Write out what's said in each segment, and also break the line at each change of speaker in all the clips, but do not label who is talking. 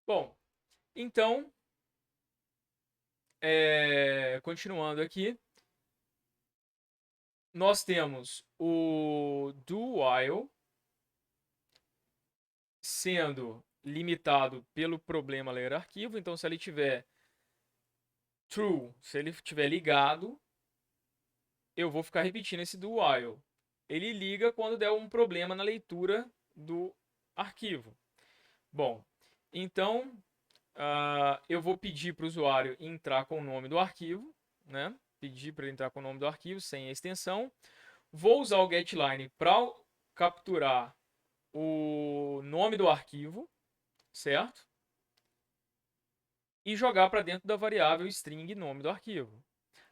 Bom, então, continuando aqui, nós temos o do while sendo limitado pelo problema ler arquivo. Então, se ele tiver true, se ele estiver ligado, eu vou ficar repetindo esse do while. Ele liga quando der um problema na leitura do arquivo. Bom, então eu vou pedir para o usuário entrar com o nome do arquivo, né? Pedir para ele entrar com o nome do arquivo sem a extensão. Vou usar o getLine para capturar o nome do arquivo, certo? E jogar para dentro da variável string nome do arquivo.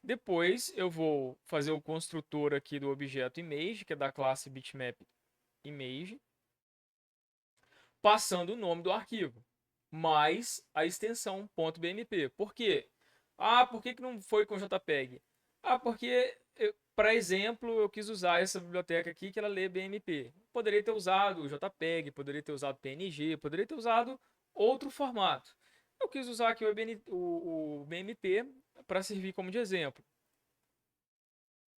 Depois eu vou fazer o construtor aqui do objeto image, que é da classe bitmap image, passando o nome do arquivo, mais a extensão .bmp. Por quê? Por que não foi com JPEG? Porque, para exemplo, eu quis usar essa biblioteca aqui que ela lê BMP. Poderia ter usado o JPEG, poderia ter usado PNG, poderia ter usado outro formato. Eu quis usar aqui o BMP para servir como de exemplo.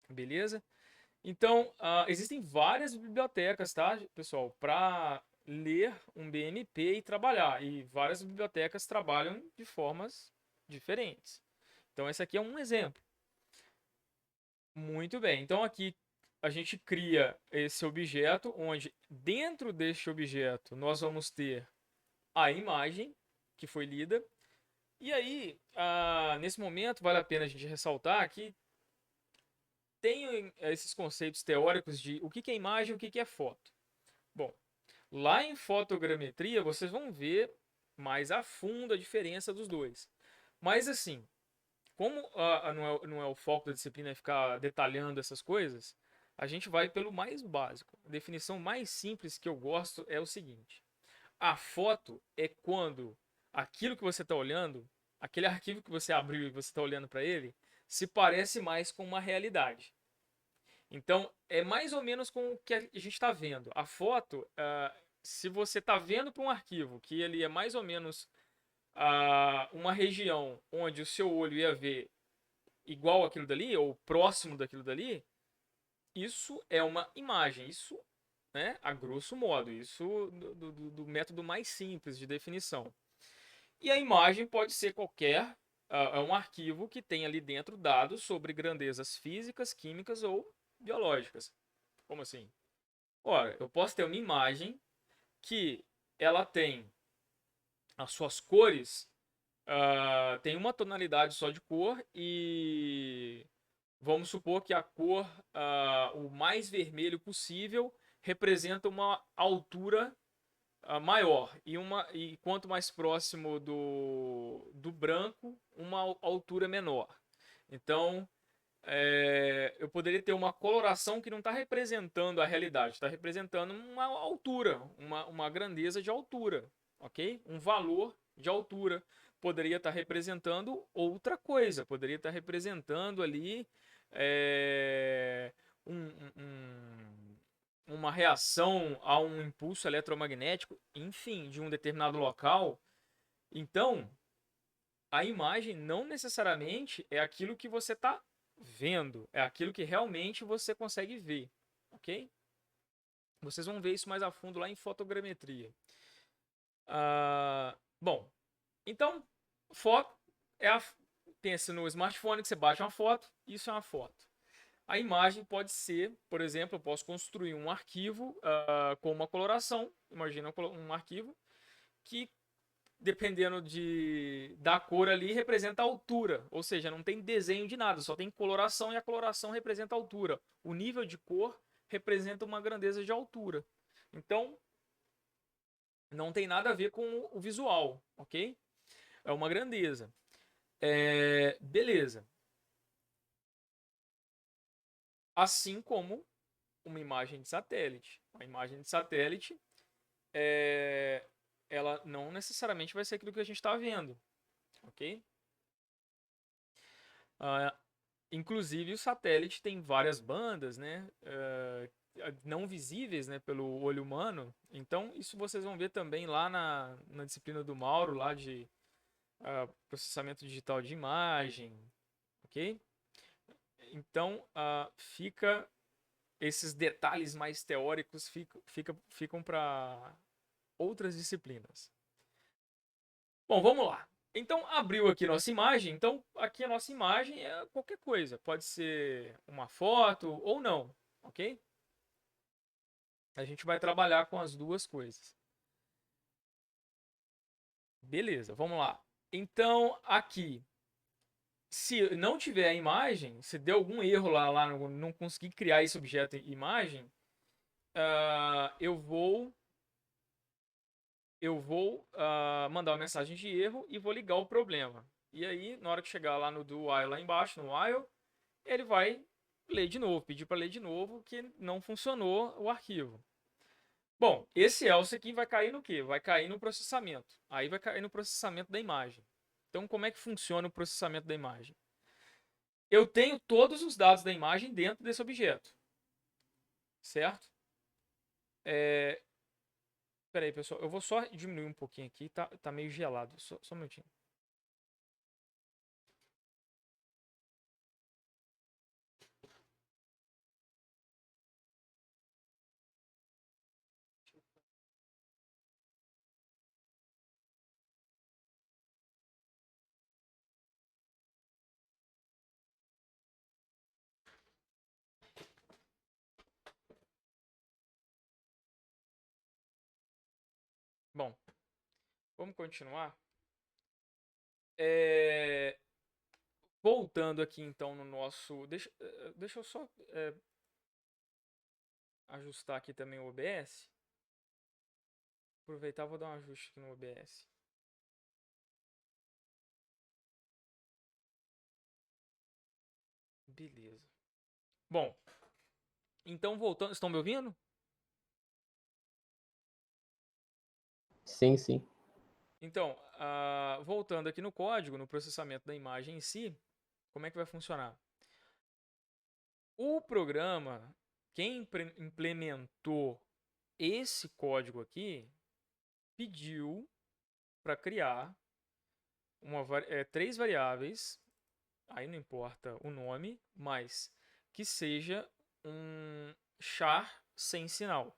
Beleza? Então, existem várias bibliotecas, tá, pessoal, para ler um BMP e trabalhar. E várias bibliotecas trabalham de formas diferentes. Então, esse aqui é um exemplo. Muito bem. Então, aqui a gente cria esse objeto, onde dentro deste objeto nós vamos ter a imagem que foi lida. E aí, nesse momento, vale a pena a gente ressaltar que tem esses conceitos teóricos de o que é imagem e o que é foto. Bom, lá em fotogrametria vocês vão ver mais a fundo a diferença dos dois. Mas assim, como não é o foco da disciplina ficar detalhando essas coisas, a gente vai pelo mais básico. A definição mais simples que eu gosto é o seguinte: a foto é quando aquilo que você está olhando, aquele arquivo que você abriu e você está olhando para ele, se parece mais com uma realidade. Então, é mais ou menos com o que a gente está vendo. A foto, se você está vendo para um arquivo que ele é mais ou menos uma região onde o seu olho ia ver igual aquilo dali, ou próximo daquilo dali, isso é uma imagem. Isso, né, a grosso modo, isso do método mais simples de definição. E a imagem pode ser qualquer, é um arquivo que tem ali dentro dados sobre grandezas físicas, químicas ou biológicas. Como assim? Ora, eu posso ter uma imagem que ela tem as suas cores, tem uma tonalidade só de cor e vamos supor que a cor, o mais vermelho possível, representa uma altura maior e quanto mais próximo do branco, uma altura menor. Então, eu poderia ter uma coloração que não está representando a realidade, está representando uma altura, uma grandeza de altura, ok? Um valor de altura. Poderia estar representando outra coisa, poderia estar representando ali é, um, uma reação a um impulso eletromagnético, enfim, de um determinado local. Então, a imagem não necessariamente é aquilo que você está vendo, é aquilo que realmente você consegue ver, ok? Vocês vão ver isso mais a fundo lá em fotogrametria. Bom, então, foto é a. Pensa no smartphone que você bate uma foto, isso é uma foto. A imagem pode ser, por exemplo, eu posso construir um arquivo com uma coloração. Imagina um arquivo que dependendo da cor ali, representa a altura. Ou seja, não tem desenho de nada, só tem coloração e a coloração representa a altura. O nível de cor representa uma grandeza de altura. Então, não tem nada a ver com o visual, ok? É uma grandeza. Beleza. Assim como uma imagem de satélite. A imagem de satélite, ela não necessariamente vai ser aquilo que a gente está vendo, ok? Uh, Inclusive o satélite tem várias bandas, né? não visíveis, né, pelo olho humano. Então, isso vocês vão ver também lá na disciplina do Mauro, lá de processamento digital de imagem, ok? Então, fica esses detalhes mais teóricos ficam para outras disciplinas. Bom, vamos lá. Então, abriu aqui nossa imagem. Então, aqui a nossa imagem é qualquer coisa. Pode ser uma foto ou não, ok? A gente vai trabalhar com as duas coisas. Beleza, vamos lá. Então, aqui, se não tiver a imagem, se deu algum erro lá não conseguir criar esse objeto imagem, eu vou mandar uma mensagem de erro e vou ligar o problema. E aí, na hora que chegar lá no do while lá embaixo, no while, ele vai ler de novo, pedir para ler de novo que não funcionou o arquivo. Bom, esse else aqui vai cair no quê? Vai cair no processamento. Aí vai cair no processamento da imagem. Então, como é que funciona o processamento da imagem? Eu tenho todos os dados da imagem dentro desse objeto. Certo? Espera aí, pessoal. Eu vou só diminuir um pouquinho aqui. Tá meio gelado. Só um minutinho. Bom, vamos continuar. Voltando aqui então no nosso. Deixa eu só ajustar aqui também o OBS. Aproveitar, vou dar um ajuste aqui no OBS. Beleza. Bom, então voltando. Estão me ouvindo?
Sim, sim.
Então, voltando aqui no código, no processamento da imagem em si, como é que vai funcionar? O programa, quem implementou esse código aqui, pediu para criar três variáveis, aí não importa o nome, mas que seja um char sem sinal,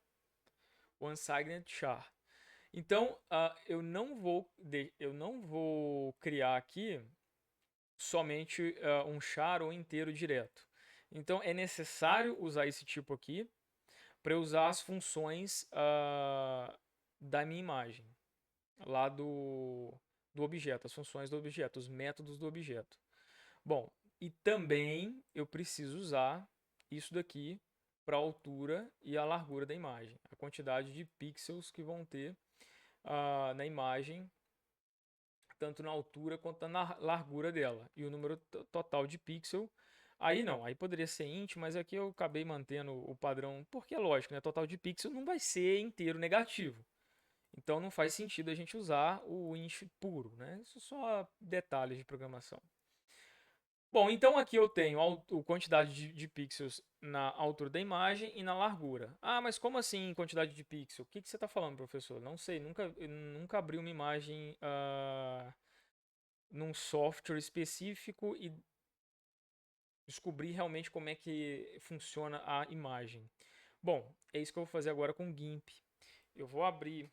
one-signed char. Então, eu não vou criar aqui somente um char ou inteiro direto. Então, é necessário usar esse tipo aqui para usar as funções da minha imagem, lá do objeto, as funções do objeto, os métodos do objeto. Bom, e também eu preciso usar isso daqui para a altura e a largura da imagem, a quantidade de pixels que vão ter na imagem, tanto na altura quanto na largura dela, e o número total de pixel. Aí não, aí poderia ser int, mas aqui eu acabei mantendo o padrão, porque é lógico, né? Total de pixel não vai ser inteiro negativo. Então não faz sentido a gente usar o int puro, né? Isso só detalhes de programação. Bom, então aqui eu tenho a quantidade de pixels na altura da imagem e na largura. Ah, mas como assim quantidade de pixels? O que você está falando, professor? Não sei, nunca abri uma imagem num software específico e descobri realmente como é que funciona a imagem. Bom, é isso que eu vou fazer agora com o GIMP. Eu vou abrir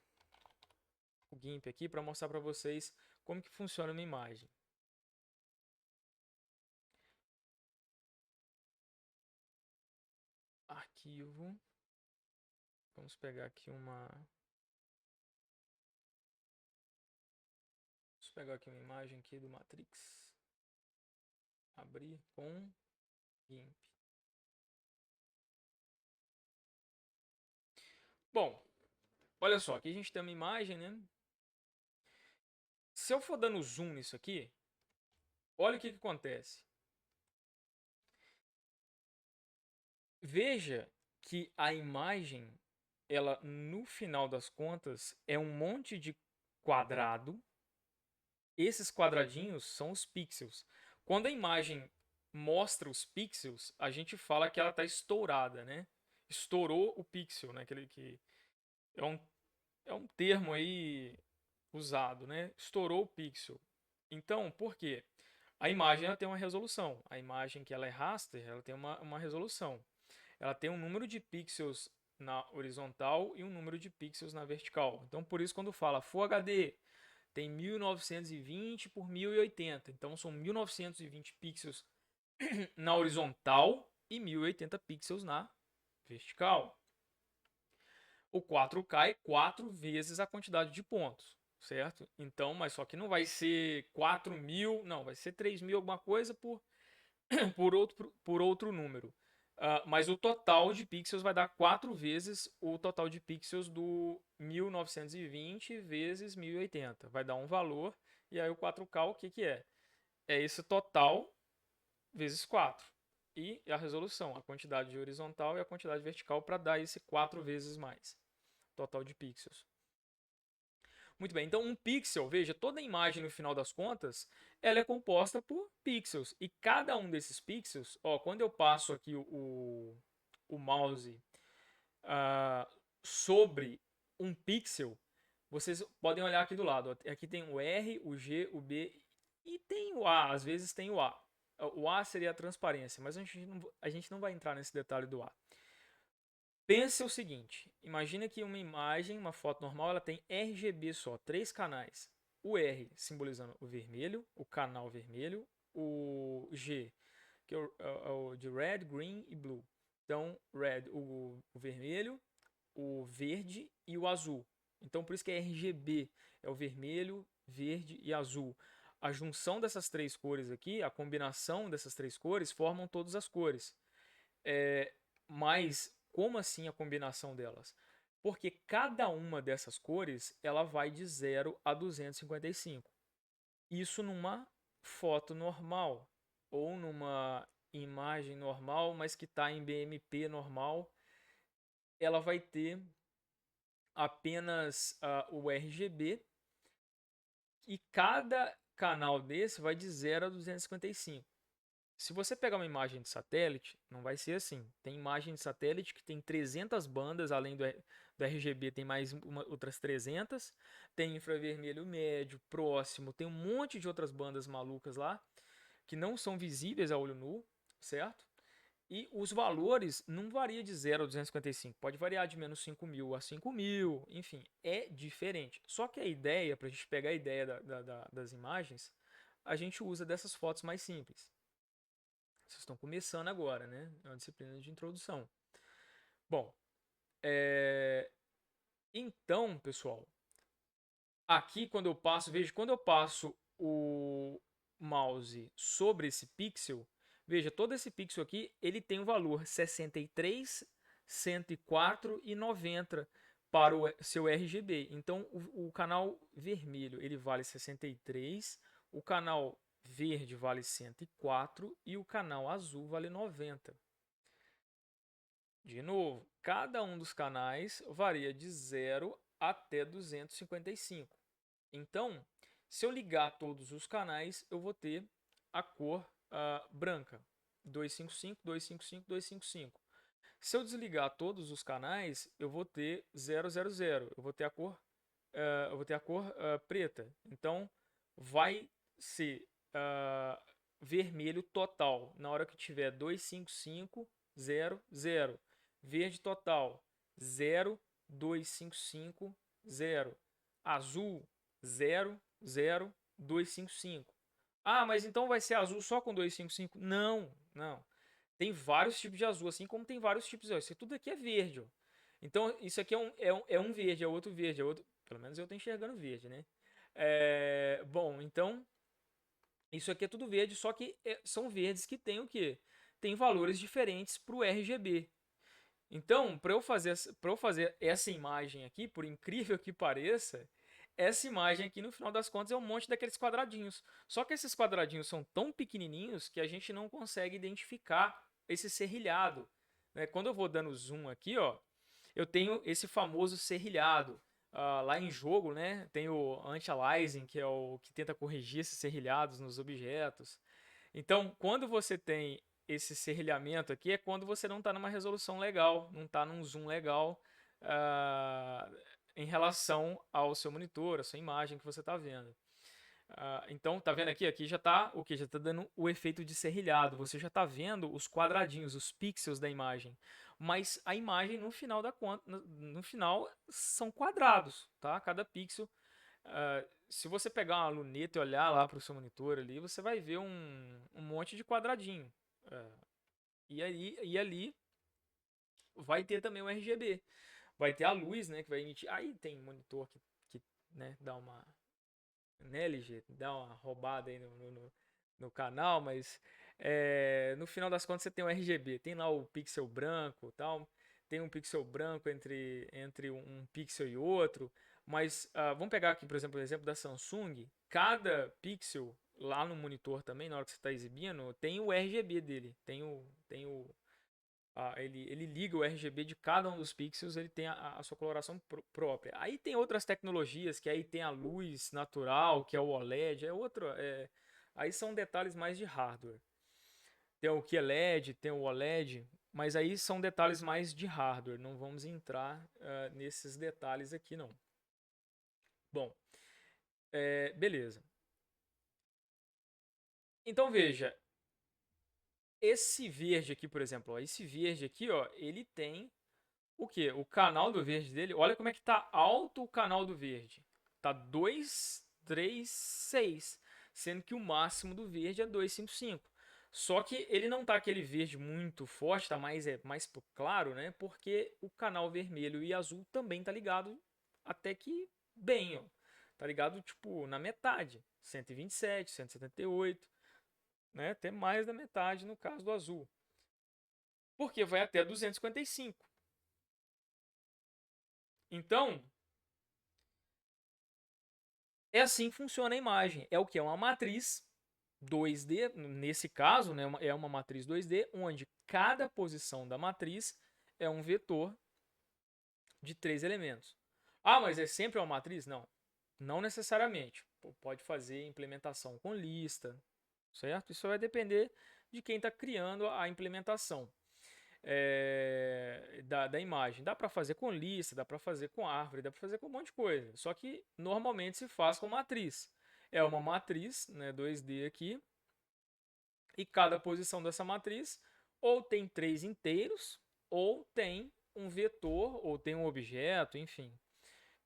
o GIMP aqui para mostrar para vocês como que funciona uma imagem. Arquivo. Vamos pegar aqui uma imagem aqui do Matrix. Abrir com GIMP. Bom, olha só, aqui a gente tem uma imagem, né? Se eu for dando zoom nisso aqui, olha o que acontece. Veja que a imagem, ela no final das contas é um monte de quadrado. Esses quadradinhos são os pixels. Quando a imagem mostra os pixels, a gente fala que ela está estourada, né? estourou o pixel, né? Aquele que é um termo aí usado, né? Estourou o pixel. Então, por quê? A imagem ela tem uma resolução. A imagem que ela é raster, ela tem uma resolução. Ela tem um número de pixels na horizontal e um número de pixels na vertical. Então, por isso, quando fala Full HD, tem 1920 por 1080. Então, são 1920 pixels na horizontal e 1080 pixels na vertical. O 4K é 4 vezes a quantidade de pontos, certo? Então, mas só que não vai ser 4.000, não, vai ser 3.000 alguma coisa por outro número. Mas o total de pixels vai dar 4 vezes o total de pixels do 1920 vezes 1080. Vai dar um valor, e aí o 4K o que, que é? É esse total vezes 4. E a resolução, a quantidade de horizontal e a quantidade vertical para dar esse 4 vezes mais total de pixels. Muito bem, então um pixel, veja, toda imagem no final das contas, ela é composta por pixels. E cada um desses pixels, ó, quando eu passo aqui o mouse sobre um pixel, vocês podem olhar aqui do lado. Ó, aqui tem o R, o G, o B e tem o A, às vezes tem o A. O A seria a transparência, mas a gente não vai entrar nesse detalhe do A. Pense o seguinte, imagina que uma imagem, uma foto normal, ela tem RGB só, 3 canais. O R simbolizando o vermelho, o canal vermelho, o G, que é o de red, green e blue. Então, red, o vermelho, o verde e o azul. Então, por isso que é RGB, é o vermelho, verde e azul. A junção dessas três cores aqui, a combinação dessas três cores, formam todas as cores. Mas como assim a combinação delas? Porque cada uma dessas cores ela vai de 0 a 255. Isso numa foto normal ou numa imagem normal, mas que está em BMP normal, ela vai ter apenas o RGB e cada canal desse vai de 0 a 255. Se você pegar uma imagem de satélite, não vai ser assim. Tem imagem de satélite que tem 300 bandas, além do RGB tem mais outras 300. Tem infravermelho médio, próximo, tem um monte de outras bandas malucas lá, que não são visíveis a olho nu, certo? E os valores não variam de 0 a 255, pode variar de menos 5.000 a 5.000, enfim, é diferente. Só que a ideia, para a gente pegar a ideia das imagens, a gente usa dessas fotos mais simples. Vocês estão começando agora, né? É uma disciplina de introdução. Bom, então, pessoal, aqui quando eu passo, veja, quando eu passo o mouse sobre esse pixel, veja, todo esse pixel aqui, ele tem o valor 63, 104 e 90 para o seu RGB. Então, o canal vermelho, ele vale 63, o canal verde vale 104 e o canal azul vale 90. De novo, cada um dos canais varia de 0 até 255. Então, se eu ligar todos os canais, eu vou ter a cor branca. 255, 255, 255. Se eu desligar todos os canais, eu vou ter 000. Eu vou ter a cor, preta. Então, vai ser vermelho total na hora que tiver 255, 0. Verde total 0, 255, 0. Azul 0, 0, 255. Ah, mas então vai ser azul só com 255? Não, não. Tem vários tipos de azul, assim como tem vários tipos de azul. Isso tudo aqui é verde, ó. Então, isso aqui é um verde, é outro verde, é outro. Pelo menos eu estou enxergando verde, né? Bom, então, isso aqui é tudo verde, só que são verdes que tem o quê? Tem valores diferentes para o RGB. Então, para eu fazer essa imagem aqui, por incrível que pareça, essa imagem aqui, no final das contas, é um monte daqueles quadradinhos. Só que esses quadradinhos são tão pequenininhos que a gente não consegue identificar esse serrilhado, né? Quando eu vou dando zoom aqui, ó, eu tenho esse famoso serrilhado. Lá em jogo, né, tem o anti-aliasing, que é o que tenta corrigir esses serrilhados nos objetos. Então, quando você tem esse serrilhamento aqui é quando você não está numa resolução legal, não está num zoom legal ah, em relação ao seu monitor, a sua imagem que você está vendo. Então, tá vendo aqui? Aqui já tá o que? Já tá dando o efeito de serrilhado. Você já tá vendo os quadradinhos, os pixels da imagem. Mas a imagem no final da conta, no final são quadrados, tá? Cada pixel. Se você pegar uma luneta e olhar lá para o seu monitor ali, você vai ver um monte de quadradinho. E ali vai ter também o RGB. Vai ter a luz, né? Que vai emitir. Aí tem monitor que né, dá uma né, LG, dá uma roubada aí no canal, mas no final das contas você tem o RGB, tem lá o pixel branco tal, tem um pixel branco entre um pixel e outro, mas vamos pegar aqui, por exemplo, o exemplo da Samsung, cada pixel lá no monitor também, na hora que você está exibindo, tem o RGB dele, ele liga o RGB de cada um dos pixels, ele tem a sua coloração própria. Aí tem outras tecnologias, que aí tem a luz natural, que é o OLED, aí são detalhes mais de hardware. Tem o QLED, tem o OLED, mas aí são detalhes mais de hardware, não vamos entrar nesses detalhes aqui não. Bom, beleza. Então veja, esse verde aqui, por exemplo, ó, esse verde aqui, ó, ele tem o que? O canal do verde dele, olha como é que tá alto o canal do verde. Tá 236, sendo que o máximo do verde é 255. Só que ele não tá aquele verde muito forte, tá mais claro, né? Porque o canal vermelho e azul também tá ligado até que bem, ó. Tá ligado tipo na metade, 127, 178, né? Até mais da metade no caso do azul. Porque vai até 255. Então, é assim que funciona a imagem. É o que? É uma matriz 2D, nesse caso, né, é uma matriz 2D, onde cada posição da matriz é um vetor de 3 elementos. Ah, mas é sempre uma matriz? Não, não necessariamente. Pode fazer implementação com lista, certo? Isso vai depender de quem está criando a implementação da imagem. Dá para fazer com lista, dá para fazer com árvore, dá para fazer com um monte de coisa. Só que normalmente se faz com matriz. É uma matriz, né, 2D aqui, e cada posição dessa matriz ou tem 3 inteiros, ou tem um vetor, ou tem um objeto, enfim,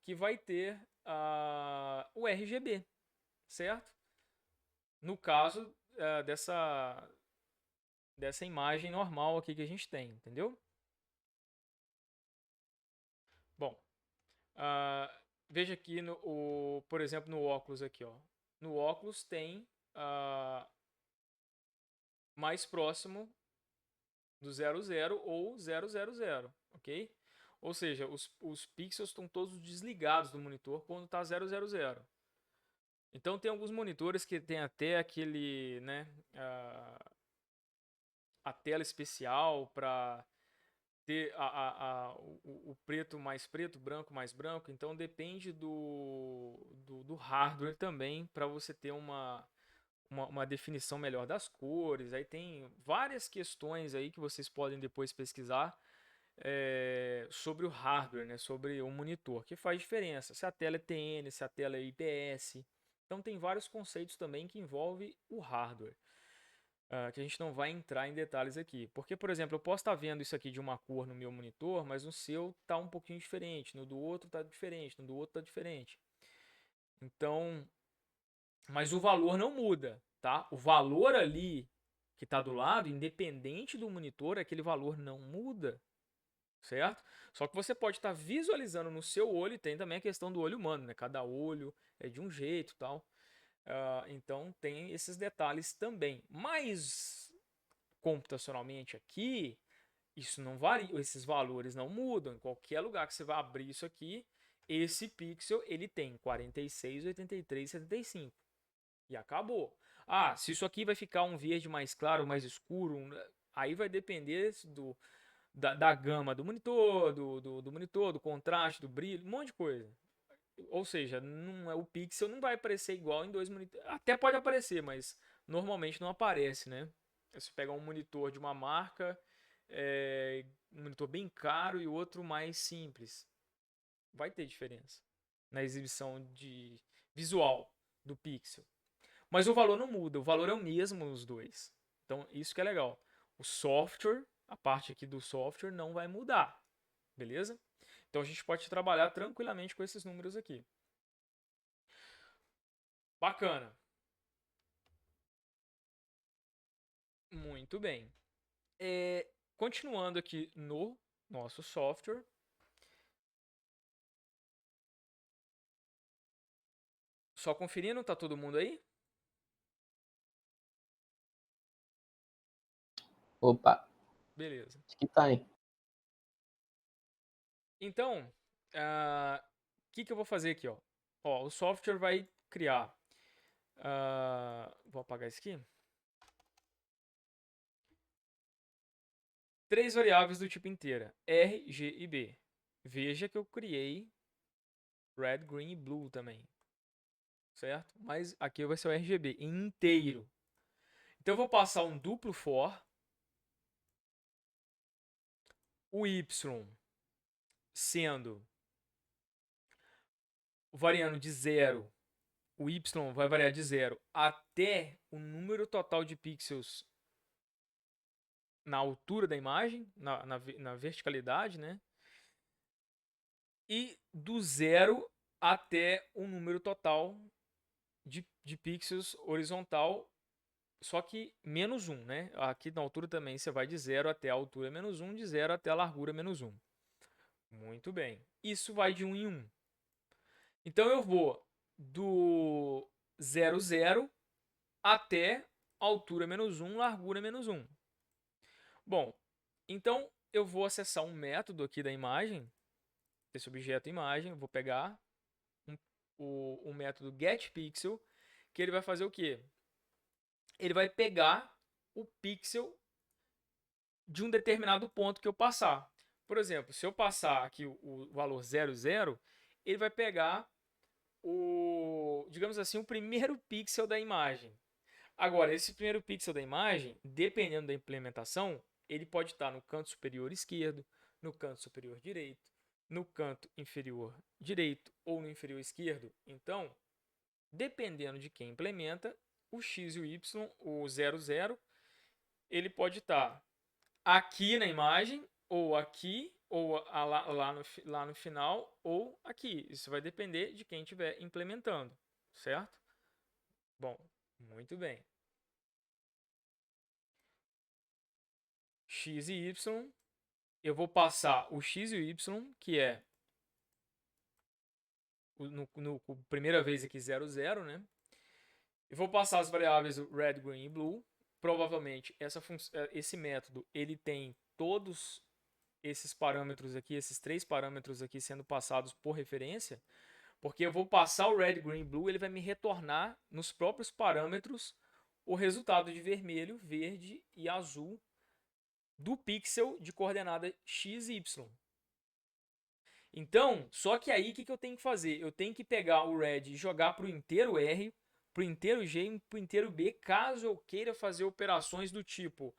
que vai ter o RGB, certo? No caso dessa imagem normal aqui que a gente tem, entendeu? Bom, veja aqui, por exemplo, no óculos aqui. Ó. No óculos tem mais próximo do 00 ou 000, ok? Ou seja, os pixels estão todos desligados do monitor quando está 000. Então tem alguns monitores que tem até aquele, né, a tela especial para ter o preto mais preto, branco mais branco. Então depende do hardware também para você ter uma definição melhor das cores. Aí tem várias questões aí que vocês podem depois pesquisar sobre o hardware, né? Sobre o monitor, que faz diferença. Se a tela é TN, se a tela é IPS. Então tem vários conceitos também que envolvem o hardware. Que a gente não vai entrar em detalhes aqui. Porque, por exemplo, eu posso estar vendo isso aqui de uma cor no meu monitor, mas no seu está um pouquinho diferente, no do outro está diferente, no do outro está diferente. Então, mas o valor não muda, tá? O valor ali que está do lado, independente do monitor, aquele valor não muda, certo? Só que você pode estar visualizando no seu olho, e tem também a questão do olho humano, né? Cada olho é de um jeito, tal. Então tem esses detalhes também. Mas computacionalmente aqui, isso não varia, esses valores não mudam. Em qualquer lugar que você vai abrir isso aqui, esse pixel ele tem 46, 83, 75. E acabou. Se isso aqui vai ficar um verde mais claro, mais escuro, aí vai depender da gama do monitor, do monitor, do contraste, do brilho, um monte de coisa. Ou seja, o pixel não vai aparecer igual em dois monitores. Até pode aparecer, mas normalmente não aparece, né? Você pega um monitor de uma marca, um monitor bem caro e outro mais simples. Vai ter diferença na exibição de visual do pixel. Mas o valor não muda, o valor é o mesmo nos dois. Então, isso que é legal. O software, a parte aqui do software não vai mudar, beleza? Então, a gente pode trabalhar tranquilamente com esses números aqui. Bacana. Muito bem. Continuando aqui no nosso software. Só conferindo, tá todo mundo aí?
Opa,
Beleza.
acho que tá, hein?
Então, o que eu vou fazer aqui, ó? Ó, o software vai criar. Vou apagar isso aqui. 3 variáveis do tipo inteira, R, G e B. Veja que eu criei red, green e blue também, certo? Mas aqui vai ser o RGB inteiro. Então eu vou passar um duplo for, o Y sendo variando de 0, o Y vai variar de 0 até o número total de pixels na altura da imagem, na verticalidade, né? E do 0 até o número total de pixels horizontal, só que menos 1, né? Aqui na altura também você vai de 0 até a altura menos 1, de 0 até a largura menos 1. Muito bem. Isso vai de 1 em 1. Então eu vou do 0, 0 até altura menos 1, largura menos 1. Bom, então eu vou acessar um método aqui da imagem, desse objeto imagem, eu vou pegar o método getPixel, que ele vai fazer o quê? Ele vai pegar o pixel de um determinado ponto que eu passar. Por exemplo, se eu passar aqui o valor 00, ele vai pegar digamos assim, o primeiro pixel da imagem. Agora, esse primeiro pixel da imagem, dependendo da implementação, ele pode estar no canto superior esquerdo, no canto superior direito, no canto inferior direito ou no inferior esquerdo. Então, dependendo de quem implementa, o x e o y, o 00, ele pode estar aqui na imagem, ou aqui, ou lá no final, ou aqui. Isso vai depender de quem estiver implementando, certo? Bom, muito bem. X e Y, eu vou passar o x e o y, que é no primeira vez aqui 0, 0, né? Eu vou passar as variáveis red, green e blue. Provavelmente esse método ele tem todos esses parâmetros aqui, esses 3 parâmetros aqui sendo passados por referência, porque eu vou passar o red, green, blue, ele vai me retornar nos próprios parâmetros o resultado de vermelho, verde e azul do pixel de coordenada x e y. Então, só que aí o que eu tenho que fazer? Eu tenho que pegar o red e jogar para o inteiro R, para o inteiro G e para o inteiro B, caso eu queira fazer operações do tipo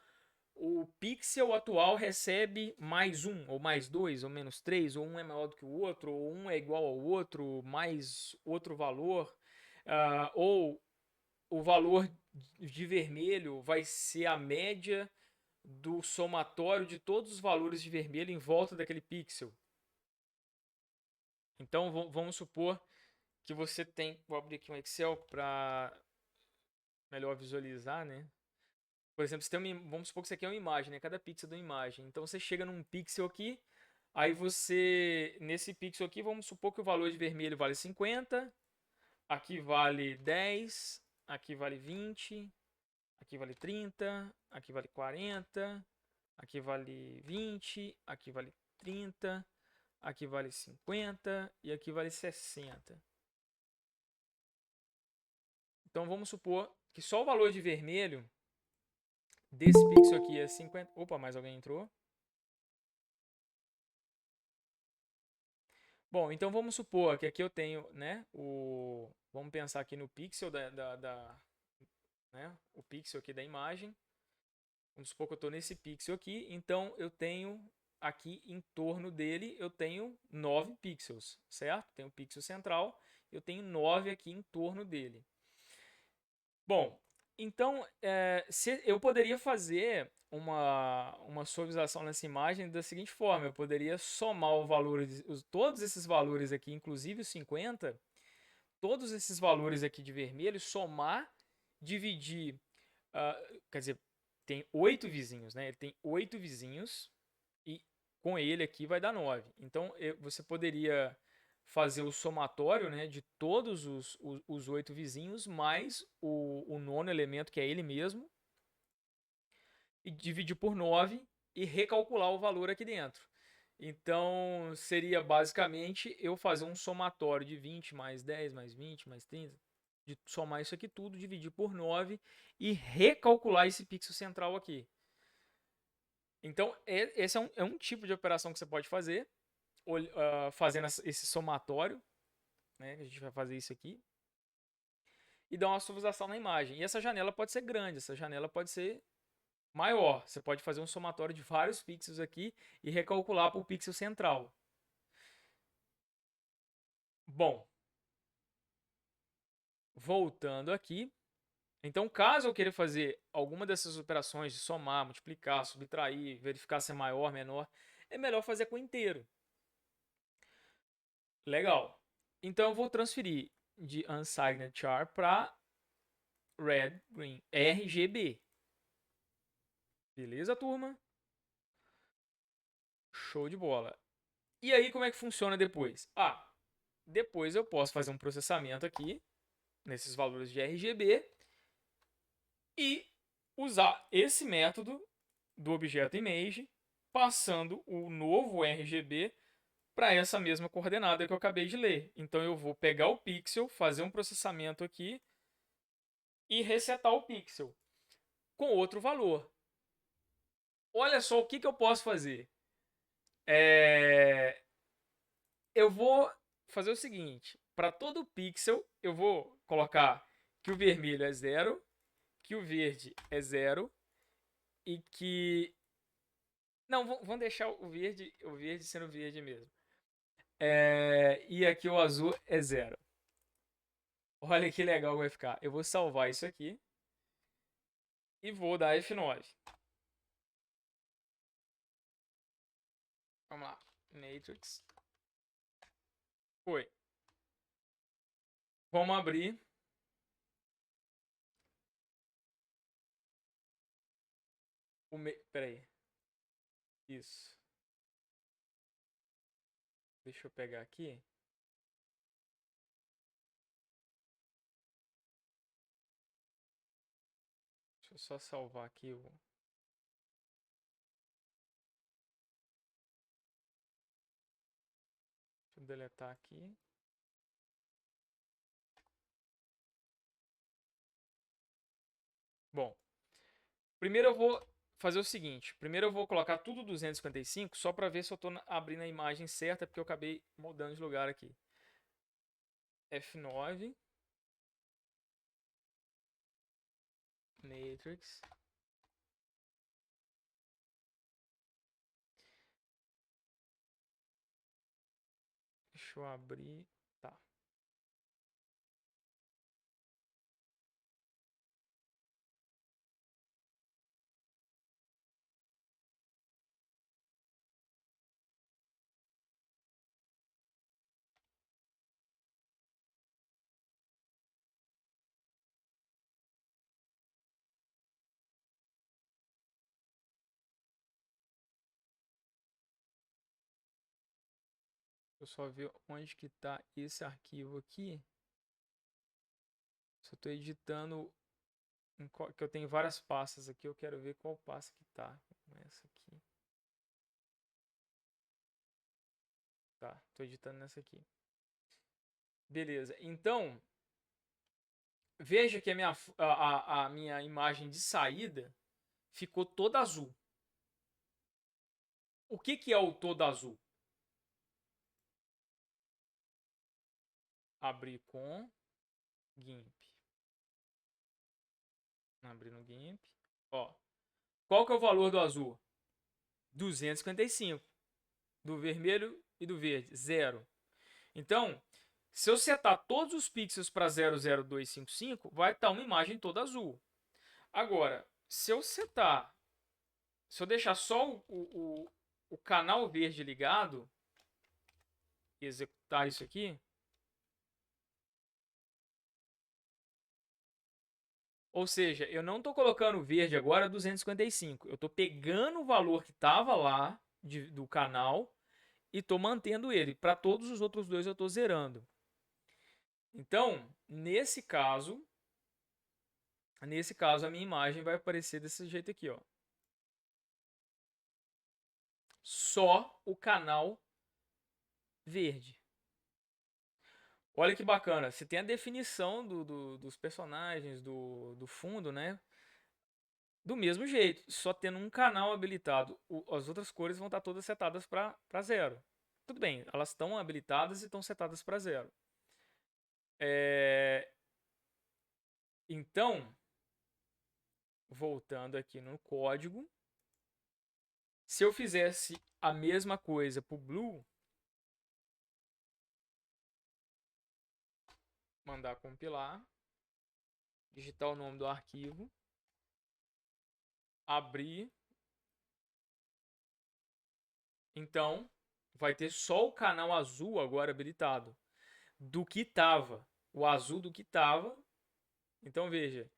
o pixel atual recebe mais 1, ou mais 2, ou menos 3, ou um é maior do que o outro, ou um é igual ao outro, mais outro valor, ou o valor de vermelho vai ser a média do somatório de todos os valores de vermelho em volta daquele pixel. Então vamos supor que você tem, vou abrir aqui um Excel para melhor visualizar, né? Por exemplo, vamos supor que isso aqui é uma imagem, né? Cada pixel é uma imagem. Então você chega num pixel aqui, aí nesse pixel aqui, vamos supor que o valor de vermelho vale 50, aqui vale 10, aqui vale 20, aqui vale 30, aqui vale 40, aqui vale 20, aqui vale 30, aqui vale 50 e aqui vale 60. Então vamos supor que só o valor de vermelho desse pixel aqui é 50. Opa, mais alguém entrou? Bom, então vamos supor que aqui eu tenho, né, vamos pensar aqui no pixel né, o pixel aqui da imagem. Vamos supor que eu estou nesse pixel aqui, então eu tenho aqui em torno dele, eu tenho 9 pixels, certo? Tem o pixel central, eu tenho 9 aqui em torno dele. Bom, então eu poderia fazer uma suavização nessa imagem da seguinte forma: eu poderia somar todos esses valores aqui, inclusive os 50, todos esses valores aqui de vermelho, somar, dividir, quer dizer, tem 8 vizinhos, né? Ele tem 8 vizinhos e com ele aqui vai dar 9. Então você poderia fazer o somatório, né, de todos os 8 vizinhos mais o nono elemento, que é ele mesmo, e dividir por 9 e recalcular o valor aqui dentro. Então seria basicamente eu fazer um somatório de 20 mais 10 mais 20 mais 30, de somar isso aqui tudo, dividir por 9 e recalcular esse pixel central aqui. Então esse é um tipo de operação que você pode fazer, fazendo esse somatório, né? A gente vai fazer isso aqui. E dar uma suavização na imagem. E essa janela pode ser grande, essa janela pode ser maior. Você pode fazer um somatório de vários pixels aqui e recalcular para o pixel central. Bom, voltando aqui. Então, caso eu queira fazer alguma dessas operações de somar, multiplicar, subtrair, verificar se é maior, menor, é melhor fazer com inteiro. Legal. Então, eu vou transferir de unsigned char para red, green, RGB. Beleza, turma? Show de bola. E aí, como é que funciona depois? Depois eu posso fazer um processamento aqui, nesses valores de RGB, e usar esse método do objeto image, passando o novo RGB para essa mesma coordenada que eu acabei de ler. Então eu vou pegar o pixel, fazer um processamento aqui e resetar o pixel com outro valor. Olha só o que eu posso fazer. Eu vou fazer o seguinte: para todo pixel, eu vou colocar que o vermelho é 0, que o verde é 0 e que. Não, vamos deixar o verde sendo verde mesmo. E aqui o azul é 0. Olha que legal que vai ficar. Eu vou salvar isso aqui e vou dar F9. Vamos lá. Matrix. Foi. Vamos abrir. Peraí. Isso. Deixa eu pegar aqui. Deixa eu só salvar aqui o. Deixa eu deletar aqui. Bom, primeiro eu vou fazer o seguinte. Primeiro eu vou colocar tudo 255 só para ver se eu estou abrindo a imagem certa, porque eu acabei mudando de lugar aqui. F9. Matrix. Deixa eu abrir. Tá. Eu só ver onde que tá esse arquivo aqui. Se eu estou editando, que eu tenho várias pastas aqui, eu quero ver qual pasta que tá. Essa aqui. Tá, estou editando nessa aqui. Beleza, então, veja que a minha imagem de saída ficou toda azul. O que é o todo azul? Abrir com GIMP. Abrir no GIMP. Ó, Qual que é o valor do azul? 255. Do vermelho e do verde, 0. Então, se eu setar todos os pixels para 00255, vai estar uma imagem toda azul. Agora, se eu deixar só o canal verde ligado e executar isso aqui, ou seja, eu não estou colocando verde agora 255, eu estou pegando o valor que estava lá do canal e estou mantendo ele. Para todos os outros dois eu estou zerando. Então, nesse caso a minha imagem vai aparecer desse jeito aqui, ó. Só o canal verde. Olha que bacana, você tem a definição dos personagens, do fundo, né? Do mesmo jeito, só tendo um canal habilitado. As outras cores vão estar todas setadas para 0. Tudo bem, elas estão habilitadas e estão setadas para 0. Então, voltando aqui no código, se eu fizesse a mesma coisa para o blue, mandar compilar, digitar o nome do arquivo, abrir. Então, vai ter só o canal azul agora habilitado. Do que estava. O azul do que estava. Então, veja.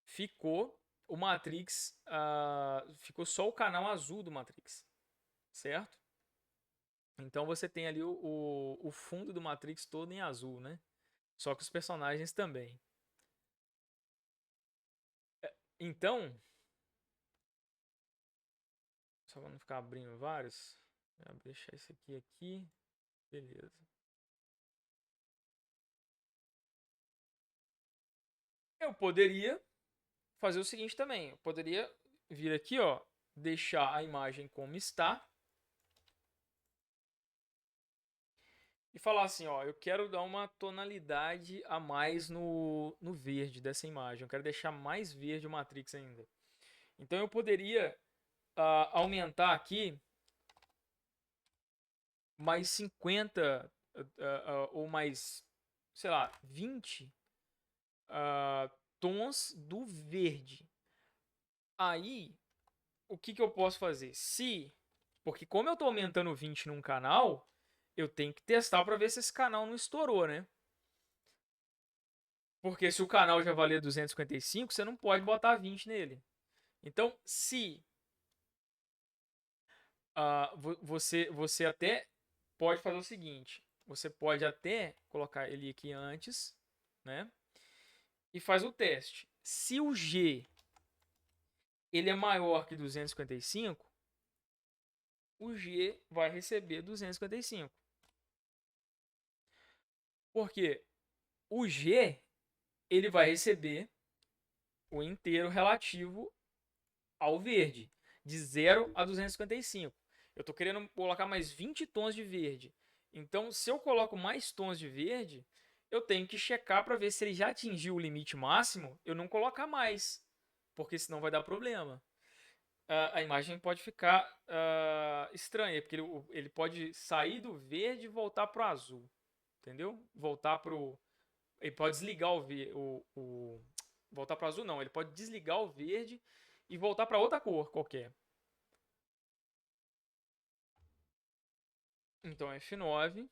Ficou o Matrix. Ficou só o canal azul do Matrix. Certo? Então, você tem ali o fundo do Matrix todo em azul, né? Só que os personagens também. Então, só para não ficar abrindo vários, vou deixar isso aqui. Beleza. Eu poderia fazer o seguinte também. Eu poderia vir aqui, ó, deixar a imagem como está e falar assim, ó, eu quero dar uma tonalidade a mais no verde dessa imagem. Eu quero deixar mais verde o Matrix ainda. Então eu poderia aumentar aqui mais 50 ou mais, sei lá, 20 tons do verde. Aí, o que eu posso fazer? Porque como eu estou aumentando 20 num canal, eu tenho que testar para ver se esse canal não estourou, né? Porque se o canal já valer 255, você não pode botar 20 nele. Então, se você até pode fazer o seguinte, você pode até colocar ele aqui antes, né? E faz o teste. Se o G ele é maior que 255, o G vai receber 255. Porque o G ele vai receber o inteiro relativo ao verde, de 0 a 255. Eu estou querendo colocar mais 20 tons de verde. Então, se eu coloco mais tons de verde, eu tenho que checar para ver se ele já atingiu o limite máximo, eu não colocar mais, porque senão vai dar problema. A imagem pode ficar estranha, porque ele pode sair do verde e voltar para o azul, entendeu? Ele pode desligar voltar para o azul não, ele pode desligar o verde e voltar para outra cor qualquer. Então F9,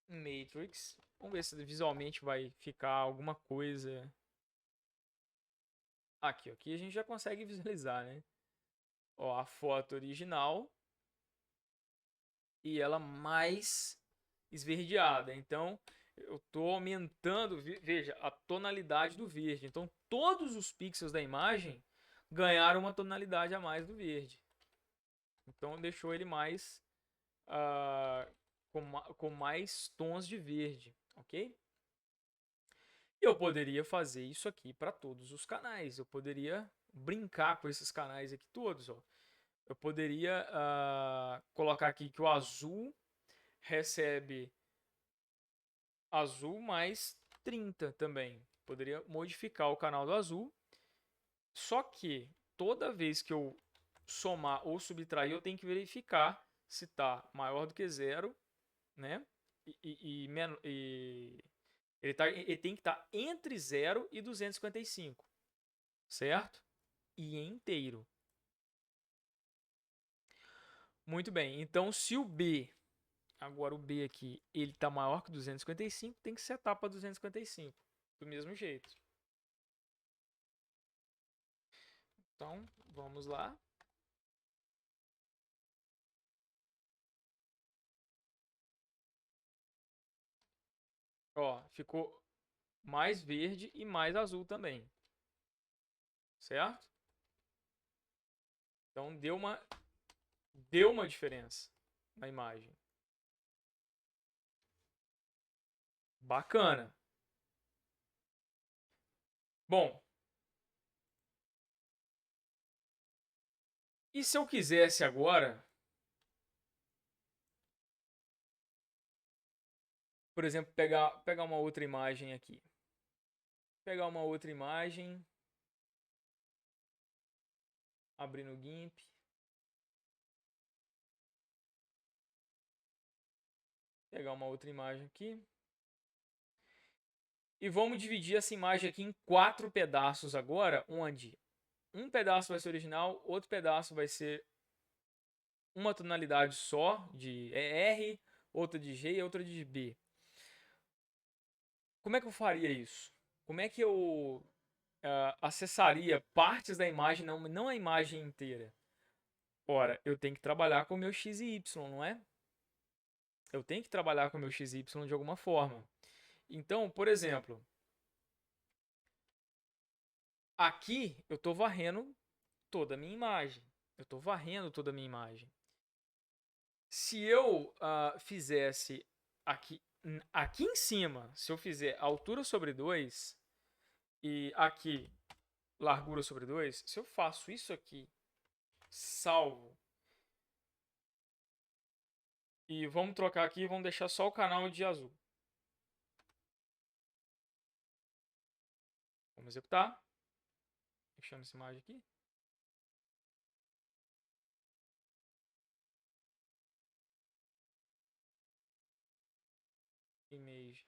Matrix. Vamos ver se visualmente vai ficar alguma coisa. Aqui a gente já consegue visualizar, né? Ó, a foto original e ela mais esverdeada. Então eu estou aumentando, veja, a tonalidade do verde. Então todos os pixels da imagem ganharam uma tonalidade a mais do verde. Então deixou ele mais com mais tons de verde, ok? Eu poderia fazer isso aqui para todos os canais. Eu poderia brincar com esses canais aqui todos. Ó. Eu poderia colocar aqui que o azul recebe azul mais 30 também. Poderia modificar o canal do azul. Só que toda vez que eu somar ou subtrair, eu tenho que verificar se está maior do que zero, né? Ele tem que estar entre 0 e 255, certo? E inteiro. Muito bem, então se o B, agora o B aqui, ele está maior que 255, tem que setar para 255, do mesmo jeito. Então, vamos lá. Ó, ficou mais verde e mais azul também. Certo? Então deu uma diferença na imagem. Bacana. Bom, e se eu quisesse agora, por exemplo, pegar uma outra imagem aqui. Pegar uma outra imagem, abrir no GIMP. Pegar uma outra imagem aqui. E vamos dividir essa imagem aqui em 4 pedaços agora, onde um pedaço vai ser original, outro pedaço vai ser uma tonalidade só de R, outra de G e outra de B. Como é que eu faria isso? Como é que eu acessaria partes da imagem, não a imagem inteira? Ora, eu tenho que trabalhar com o meu x e y, não é? Eu tenho que trabalhar com o meu x e y de alguma forma. Então, por exemplo, aqui eu estou varrendo toda a minha imagem. Eu estou varrendo toda a minha imagem. Se eu fizesse aqui em cima, se eu fizer altura sobre 2 e aqui largura sobre 2, se eu faço isso aqui, salvo, e vamos trocar aqui, vamos deixar só o canal de azul. Vamos executar. Fechando essa imagem aqui. Image.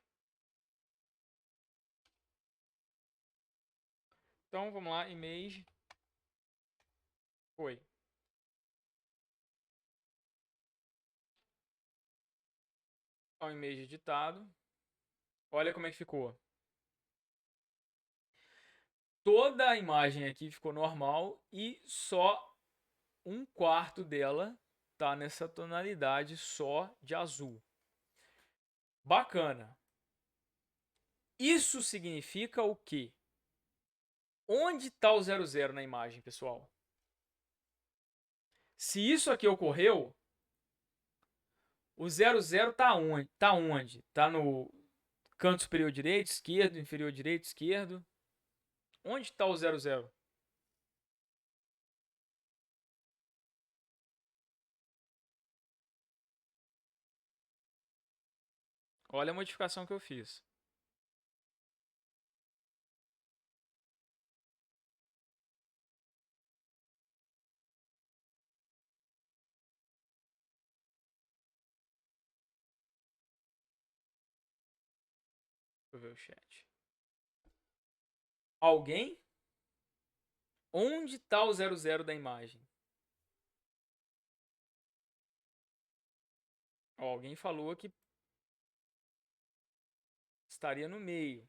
Então vamos lá, image. Foi. Ó, image editado. Olha como é que ficou. Toda a imagem aqui ficou normal e só 1/4 dela tá nessa tonalidade só de azul. Bacana. Isso significa o quê? Onde está o 00 na imagem, pessoal? Se isso aqui ocorreu, o 00 está onde? Está onde? Está no canto superior direito, esquerdo, inferior direito, esquerdo. Onde está o 00? Olha a modificação que eu fiz. Deixa eu ver o chat. Alguém? Onde está o 00 da imagem? Ó, alguém falou que estaria no meio.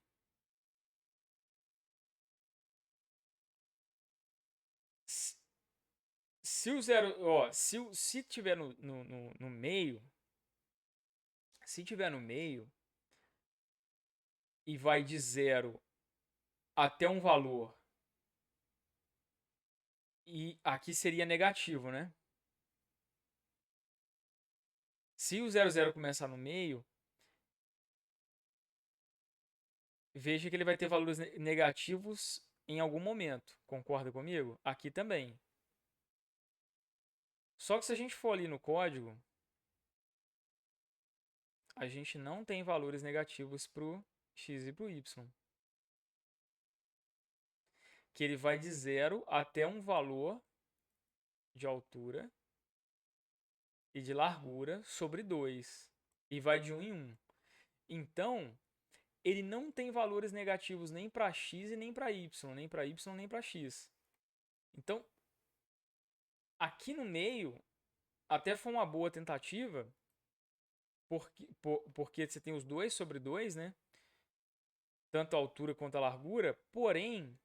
Se o 0, ó, se tiver no meio, se tiver no meio e vai de 0 até um valor, e aqui seria negativo, né? Se o 00 começar no meio, veja que ele vai ter valores negativos em algum momento. Concorda comigo? Aqui também. Só que se a gente for ali no código, a gente não tem valores negativos para o x e para o y. que ele vai de 0 até um valor de altura e de largura sobre 2. E vai de 1 em 1. Então, ele não tem valores negativos nem para x e nem para y, nem para y nem para x. Então, aqui no meio, até foi uma boa tentativa, porque você tem os 2 sobre 2, né? Tanto a altura quanto a largura, porém,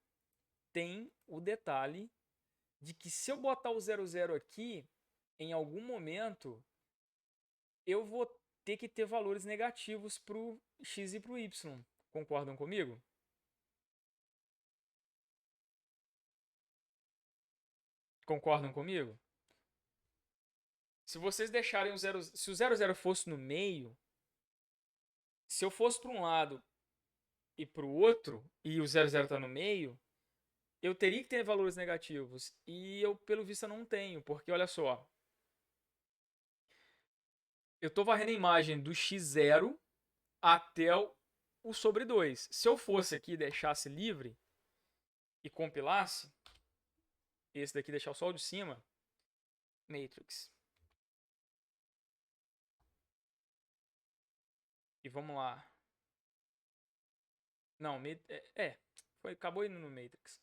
tem o detalhe de que se eu botar o 00 aqui, em algum momento, eu vou ter que ter valores negativos para o x e para o y. Concordam comigo? Concordam comigo? Se vocês deixarem o 0, se o 00 fosse no meio, se eu fosse para um lado e para o outro, e o 00 está no meio, eu teria que ter valores negativos. E eu, pelo visto, não tenho, porque olha só. Eu estou varrendo a imagem do x0 até o sobre 2. Se eu fosse aqui e deixasse livre e compilasse, esse daqui deixar só o de cima, matrix. E vamos lá. Não, acabou indo no matrix.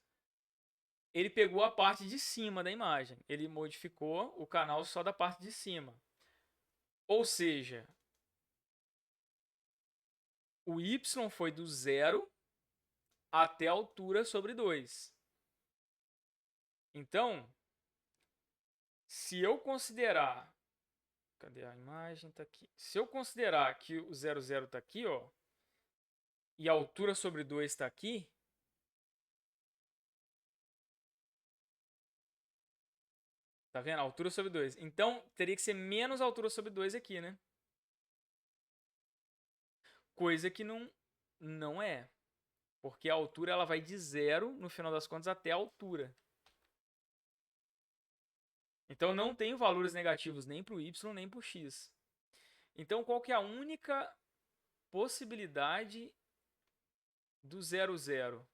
Ele pegou a parte de cima da imagem. Ele modificou o canal só da parte de cima. Ou seja, o y foi do 0 até a altura sobre 2. Então, se eu considerar... Cadê a imagem? Tá aqui. Se eu considerar que o 00 está aqui, ó, e a altura sobre 2 está aqui, tá vendo? A altura sobre 2. Então, teria que ser menos a altura sobre 2 aqui, né? Coisa que não é. Porque a altura ela vai de 0, no final das contas, até a altura. Então, não tenho valores negativos nem para o y, nem para o x. Então, qual que é a única possibilidade do 00?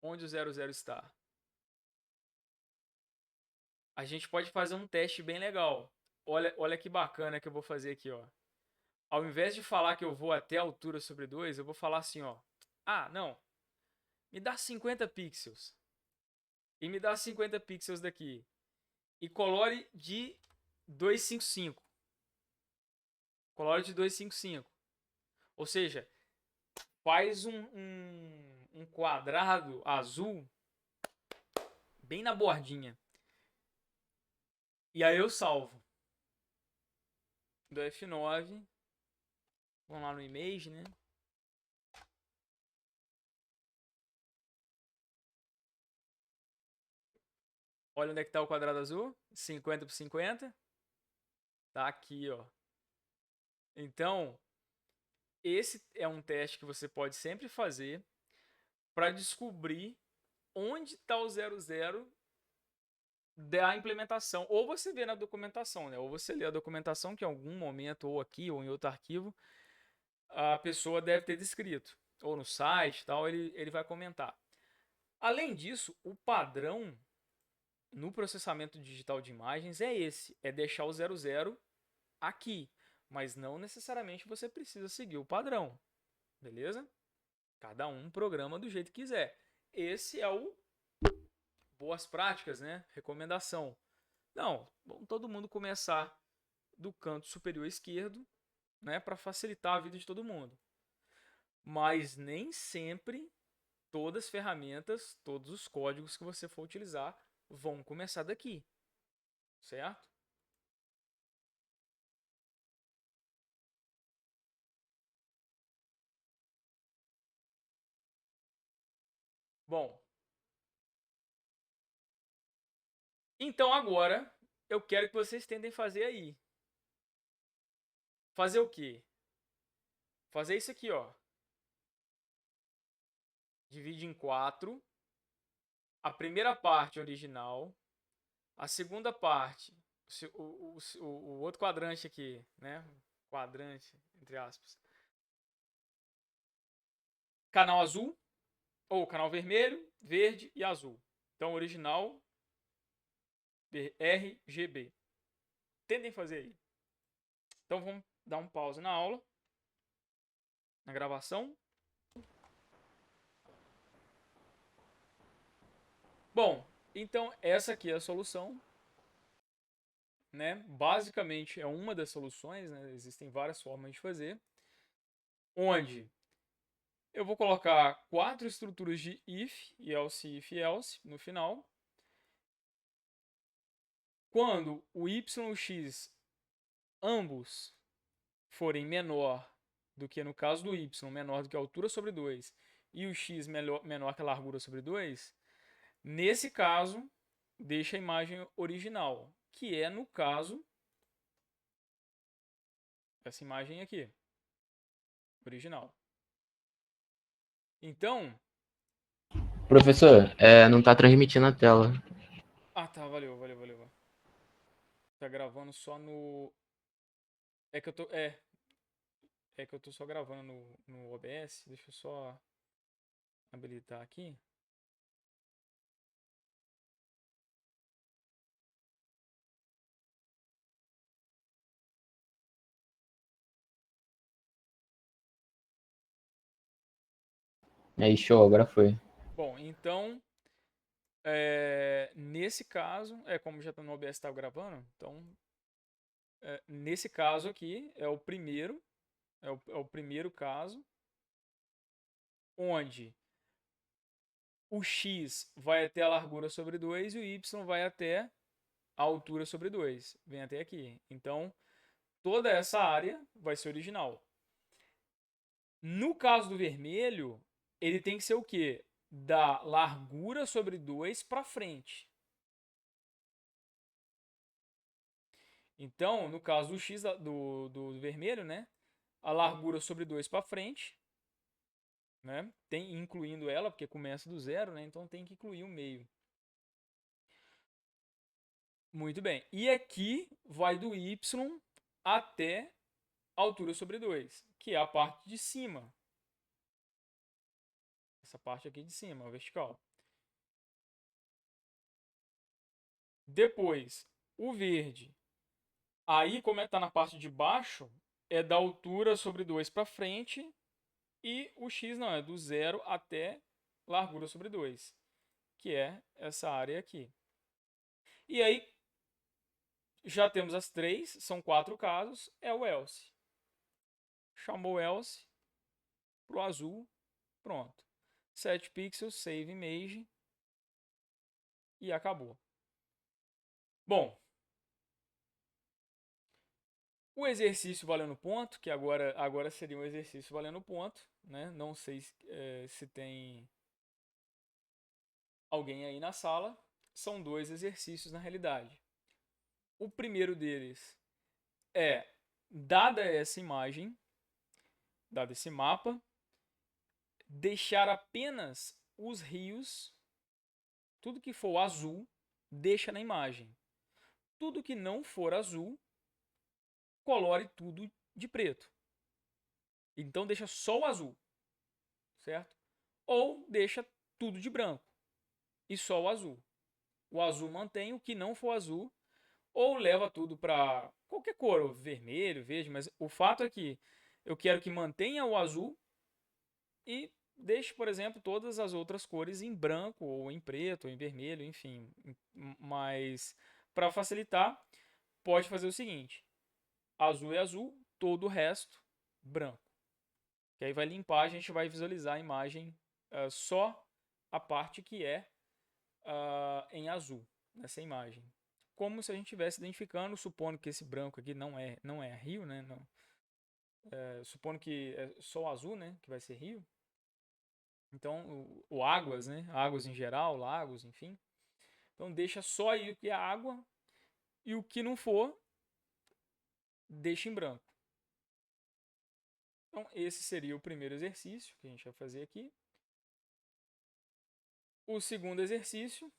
Onde o 00 está? A gente pode fazer um teste bem legal. Olha que bacana que eu vou fazer aqui, ó. Ao invés de falar que eu vou até a altura sobre 2, eu vou falar assim, ó. Ah, não. Me dá 50 pixels. E me dá 50 pixels daqui. E colore de 255. Colore de 255. Ou seja, faz um quadrado azul bem na bordinha. E aí eu salvo. Do F9. Vamos lá no image, né? Olha onde é que está o quadrado azul. 50 por 50. Tá aqui, ó. Então, esse é um teste que você pode sempre fazer para descobrir onde está o 00 da implementação. Ou você vê na documentação, né? Ou você lê a documentação que em algum momento, ou aqui, ou em outro arquivo, a pessoa deve ter descrito. Ou no site, tal, ele vai comentar. Além disso, o padrão no processamento digital de imagens é esse. É deixar o 00 aqui. Mas não necessariamente você precisa seguir o padrão. Beleza? Cada um programa do jeito que quiser. Esse é o boas práticas, né? Recomendação. Não, vamos todo mundo começar do canto superior esquerdo, né, para facilitar a vida de todo mundo. Mas nem sempre todas as ferramentas, todos os códigos que você for utilizar vão começar daqui, certo? Bom, então agora eu quero que vocês tentem fazer aí. Fazer o quê? Fazer isso aqui, ó. Divide em 4. A primeira parte original. A segunda parte, o outro quadrante aqui, né? Quadrante, entre aspas. canal azul, ou canal vermelho, verde e azul. Então, original RGB. Tentem fazer aí. Então, vamos dar um pause na aula, na gravação. Bom, então essa aqui é a solução, né? Basicamente é uma das soluções, né? Existem várias formas de fazer, onde eu vou colocar 4 estruturas de if e else no final. Quando o y e o x ambos forem menor do que, no caso do y, menor do que a altura sobre 2 e o x menor que a largura sobre 2, nesse caso, deixa a imagem original, que é, no caso, essa imagem aqui, original. Então,
Professor, não tá transmitindo a tela.
tá, valeu. Tá gravando só no... É que eu tô... É que eu tô só gravando no OBS. Deixa eu só habilitar aqui.
Aí, show, agora foi.
Bom, então, nesse caso, como já tá no OBS tá gravando, então, nesse caso aqui, é o primeiro caso, onde o x vai até a largura sobre 2 e o y vai até a altura sobre 2. Vem até aqui. Então, toda essa área vai ser original. No caso do vermelho, ele tem que ser o quê? Da largura sobre 2 para frente. Então, no caso do x do vermelho, né? A largura sobre 2 para frente, né? Incluindo ela, porque começa do zero, né? Então tem que incluir o meio. Muito bem. E aqui vai do y até a altura sobre 2, que é a parte de cima. Essa parte aqui de cima, a vertical. Depois, o verde. Aí, como está na parte de baixo, é da altura sobre 2 para frente. E o x não, é do zero até largura sobre 2, que é essa área aqui. E aí, já temos as três, são 4 casos, é o else. Chamou o else para o azul, pronto. Set pixels, save image e acabou. Bom, o exercício valendo ponto, que agora seria um exercício valendo ponto, né? Não sei se tem alguém aí na sala. São 2 exercícios na realidade. O primeiro deles é, dada essa imagem, dado esse mapa, deixar apenas os rios, tudo que for azul, deixa na imagem. Tudo que não for azul, colore tudo de preto. Então deixa só o azul, certo? Ou deixa tudo de branco e só o azul. O azul mantém, o que não for azul, ou leva tudo para qualquer cor, vermelho, verde, mas o fato é que eu quero que mantenha o azul e deixe, por exemplo, todas as outras cores em branco, ou em preto, ou em vermelho, enfim. Mas, para facilitar, pode fazer o seguinte: azul é azul, todo o resto branco. Que aí vai limpar, a gente vai visualizar a imagem só a parte que é em azul, nessa imagem. Como se a gente estivesse identificando, supondo que esse branco aqui não é rio, né? Não, supondo que é só azul, né? Que vai ser rio. Então, o águas, né? Águas em geral, lagos, enfim. Então, deixa só aí o que é água e o que não for, deixa em branco. Então, esse seria o primeiro exercício que a gente vai fazer aqui. O segundo exercício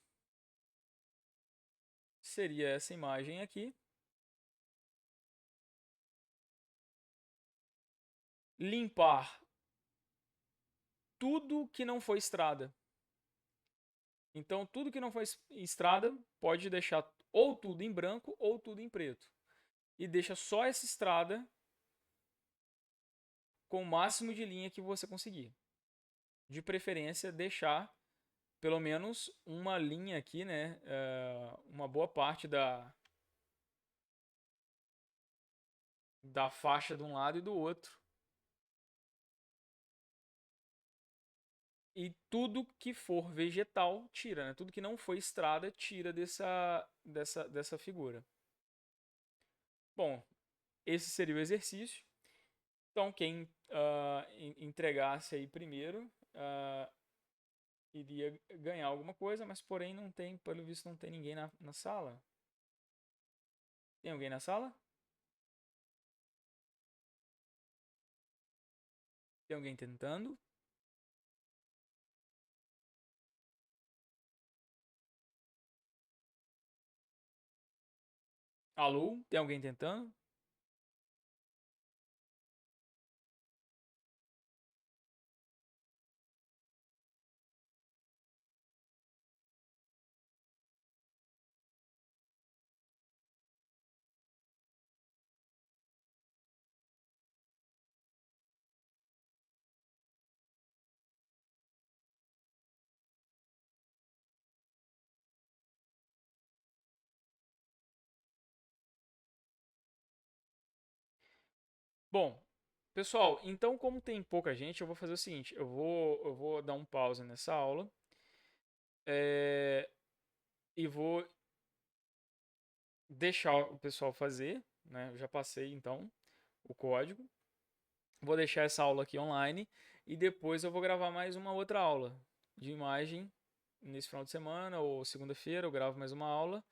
seria essa imagem aqui. Limpar tudo que não foi estrada. Então, tudo que não foi estrada pode deixar ou tudo em branco ou tudo em preto. E deixa só essa estrada com o máximo de linha que você conseguir. De preferência, deixar pelo menos uma linha aqui, né? Uma boa parte da faixa de um lado e do outro. E tudo que for vegetal, tira, né? Tudo que não foi estrada, tira dessa figura. Bom, esse seria o exercício. Então, quem entregasse aí primeiro iria ganhar alguma coisa, mas porém não tem, pelo visto, não tem ninguém na sala. Tem alguém na sala? Tem alguém tentando? Alô? Tem alguém tentando? Bom, pessoal, então como tem pouca gente, eu vou fazer o seguinte, eu vou dar um pause nessa aula e vou deixar o pessoal fazer, né? Eu já passei então o código. Vou deixar essa aula aqui online e depois eu vou gravar mais uma outra aula de imagem nesse final de semana ou segunda-feira eu gravo mais uma aula.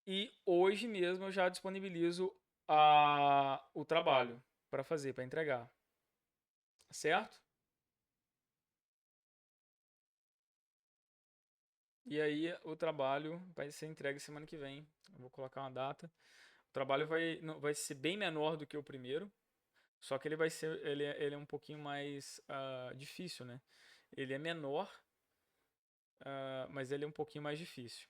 E hoje mesmo eu já disponibilizo o trabalho para fazer, para entregar. Certo? E aí o trabalho vai ser entregue semana que vem. Eu vou colocar uma data. O trabalho vai ser bem menor do que o primeiro, só que ele é um pouquinho mais difícil, né? Ele é menor, mas ele é um pouquinho mais difícil.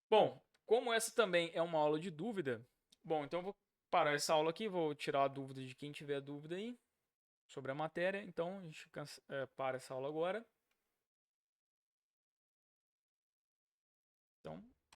Bom, como essa também é uma aula de dúvida, bom, então eu vou parar essa aula aqui, vou tirar a dúvida de quem tiver dúvida aí sobre a matéria. Então a gente para essa aula agora. Então,